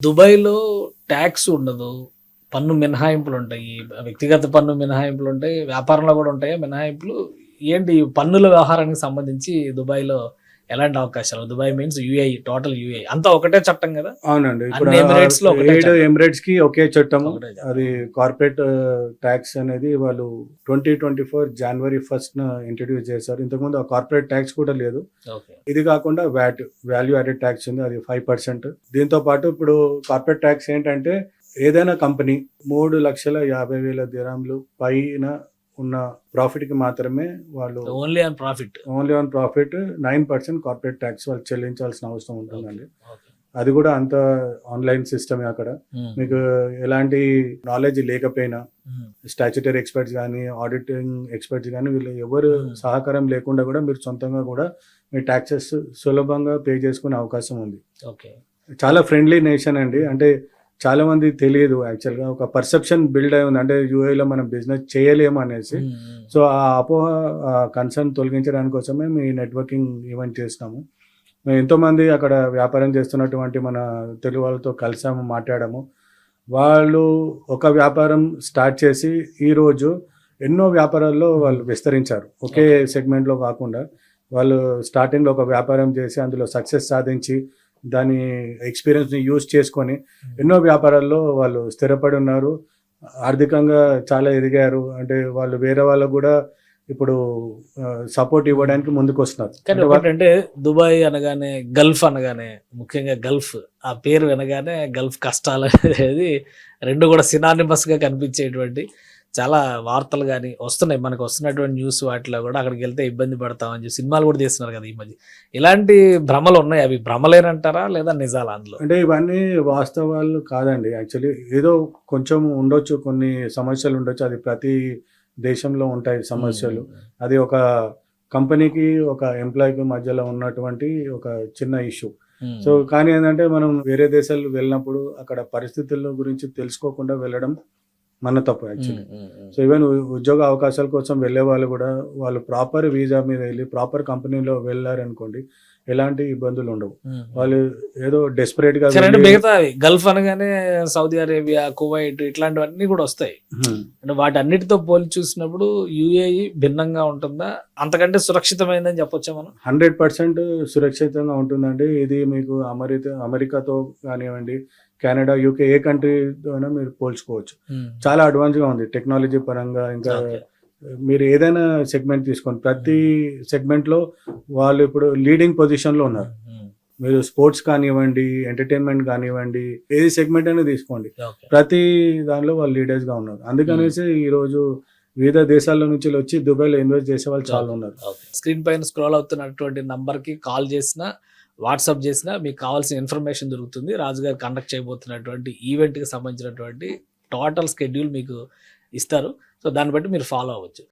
దుబాయ్‌లో టాక్స్ ఉండదు. పన్ను మినహాయింపులుంటాయి. వ్యక్తిగత పన్ను మినహాయింపులుంటాయి. వ్యాపారంలో గూడా ఉంటాయా మినహాయింపులు? ఏంటి ఈ పన్నుల వ్యవహారానికి సంబంధించి దుబాయ్‌లో ఎలాంటి అవకాశాలు? Dubai means UAE, total UAE అంతా ఒకటే చట్టం గదా! అవునండి. ఇప్పుడు అన్ని ఎమిరేట్స్‌లో ఒకటే 7 చట్టం. ఎమిరేట్స్‌కి ఒకే చట్టము. ఒకటే చట్టం. అది కార్పొరేట్ టాక్స్ అనేది వాళ్ళు 2024 జనవరి 1న ఇంట్రొడ్యూస్ చేశారు. ఇంతకుముందు ఆ కార్పొరేట్ టాక్స్ కూడా లేదు. ఓకే. ఇది కాకుండా వ్యాట్, వాల్యూ యాడెడ్ టాక్స్ ఉంది. అది 5%. దీంతో పాటు ఇప్పుడు కార్పొరేట్ టాక్స్ ఏంటంటే ఏదైనా కంపెనీ 3,50,000 దిర్హాంలు పైన ఉన్న ప్రాఫిట్‌కి మాత్రమే వాళ్ళు only on profit. Only on profit 9% corporate tax వాళ్ళు చెల్లించాల్సిన అవసరం ఉంటుందండి. ఓకే. అది కూడా అంత ఆన్లైన్ సిస్టమే అక్కడ. హ్మ్. మీకు ఎలాంటి నాలెడ్జ్ లేకపోయినా హ్మ్. స్టాట్యుటరీ ఎక్స్పర్ట్స్ కానీ, ఆడిటింగ్ ఎక్స్పర్ట్స్ కానీ వీళ్ళు ఎవరు సహకారం లేకుండా కూడా మీరు సొంతంగా కూడా మీ ట్యాక్సెస్ సులభంగా పే చేసుకునే అవకాశం ఉంది. ఓకే. చాలా ఫ్రెండ్లీ నేషన్ అండి. అంటే చాలా మంది తెలియదు యాక్చువల్‌గా. ఒక పర్సెప్షన్ బిల్డ్ అయి ఉంది. అంటే యూఏఈలో మనం బిజినెస్ చేయలేము అనేసి. హ్మ్. హ్మ్. సో, ఆ అపోహ, కన్సర్న్ తొలగించడానికి కోసమే మీ నెట్వర్కింగ్ ఈవెంట్ చేస్తున్నాము. మేము ఎంతోమంది అక్కడ వ్యాపారం చేస్తున్నటువంటి మన తెలుగు వాళ్ళతో కలిసాము, మాట్లాడాము. వాళ్ళు ఒక వ్యాపారం స్టార్ట్ చేసి ఈరోజు ఎన్నో వ్యాపారాల్లో వాళ్ళు విస్తరించారు. ఒకే సెగ్మెంట్‌లో కాకుండా వాళ్ళు స్టార్టింగ్‌లో ఒక వ్యాపారం చేసి అందులో సక్సెస్ సాధించి దాని ఎక్స్‌పీరియన్స్‌ని యూజ్ చేసుకొని ఎన్నో వ్యాపారాల్లో వాళ్ళు స్థిరపడి ఉన్నారు. ఆర్థికంగా చాలా ఎదిగారు. అంటే వాళ్ళు వేరే వాళ్ళకు కూడా ఇప్పుడు సపోర్ట్ ఇవ్వడానికి ముందుకొస్తున్నారు. కానీ ఒకటంటే దుబాయ్ అనగానే, గల్ఫ్ అనగానే, ముఖ్యంగా గల్ఫ్ ఆ పేరు వినగానే గల్ఫ్ కష్టాలు అనేది 2 కూడా సినానిమస్‌గా కనిపించేటువంటి చాలా వార్తలు గాని వస్తున్నాయి. మనకు వస్తున్నటువంటి న్యూస్ వాటిలో కూడా అక్కడికెళ్తే ఇబ్బంది పడతామని చెప్పి సినిమాలు కూడా తీస్తున్నారు కదా ఈ మధ్య. ఇలాంటి భ్రమలు ఉన్నాయి. అవి భ్రమలేనంటారా? లేదా నిజాలా అందులో? అంటే ఇవన్నీ వాస్తవాలు కాదండి. యాక్చువల్లీ ఏదో కొంచెం ఉండొచ్చు, కొన్ని సమస్యలు ఉండొచ్చు. అది ప్రతి దేశంలో ఉంటాయి సమస్యలు. అది ఒక కంపెనీకి, ఒక ఎంప్లాయీకి మధ్యలో ఉన్నటువంటి ఒక చిన్న ఇష్యూ. సో, కానీ ఏంటంటే మనం వేరే దేశాలు వెళ్ళినప్పుడు అక్కడ పరిస్థితుల గురించి తెలుసుకోకుండా వెళ్ళడం మన తప్పు యాక్చువల్లీ. సో, ఈవెన్ ఉద్యోగ అవకాశాల కోసం వెళ్ళే వాళ్ళు కూడా వాళ్ళు ప్రాపర్ వీసా మీద వెళ్ళి ప్రాపర్ కంపెనీలో వెళ్ళారనుకోండి ఎలాంటి ఇబ్బందులు ఉండవు. వాళ్ళు ఏదో డెస్పరేట్‌గా సరే అంటే మిగతావి గల్ఫ్ అనగానే సౌదీ అరేబియా, కువైట్ ఇట్లాంటివన్నీ కూడా వస్తాయి. అంటే వాటన్నిటితో పోల్చి చూసినప్పుడు యూఏఈ భిన్నంగా ఉంటుందా? అంతకంటే సురక్షితమైందని చెప్పొచ్చా మనం? 100% సురక్షితంగా ఉంటుందండి. ఇది మీకు అమెరికాతో కానివ్వండి, కెనడా, యూకే ఏ కంట్రీతో అయినా మీరు పోల్చుకోవచ్చు. చాలా అడ్వాన్స్‌గా ఉంది టెక్నాలజీ పరంగా. ఇంకా మీరు ఏదైనా సెగ్మెంట్ తీసుకోండి. ప్రతి సెగ్మెంట్‌లో వాళ్ళు ఇప్పుడు లీడింగ్ పొజిషన్‌లో ఉన్నారు. మీరు స్పోర్ట్స్ కానివ్వండి, ఎంటర్‌టైన్‌మెంట్ కానివ్వండి, ఏది సెగ్మెంట్ అయినా తీసుకోండి. ప్రతి దానిలో వాళ్ళు లీడర్స్‌గా ఉన్నారు. అందుకనేసి ఈరోజు వివిధ దేశాల నుంచి వచ్చి దుబాయ్‌లో ఇన్వెస్ట్ చేసే వాళ్ళు చాలా ఉన్నారు. స్క్రీన్ పైన స్క్రోల్ అవుతున్నటువంటి నంబర్‌కి కాల్ చేసినా, వాట్సాప్ చేసినా మీకు కావాల్సిన ఇన్ఫర్మేషన్ దొరుకుతుంది. రాజుగారు కండక్ట్ చేయబోతున్నటువంటి ఈవెంట్‌కి సంబంధించినటువంటి టోటల్ షెడ్యూల్ మీకు ఇస్తారు. సో, దాన్ని బట్టి మీరు ఫాలో అవ్వచ్చు.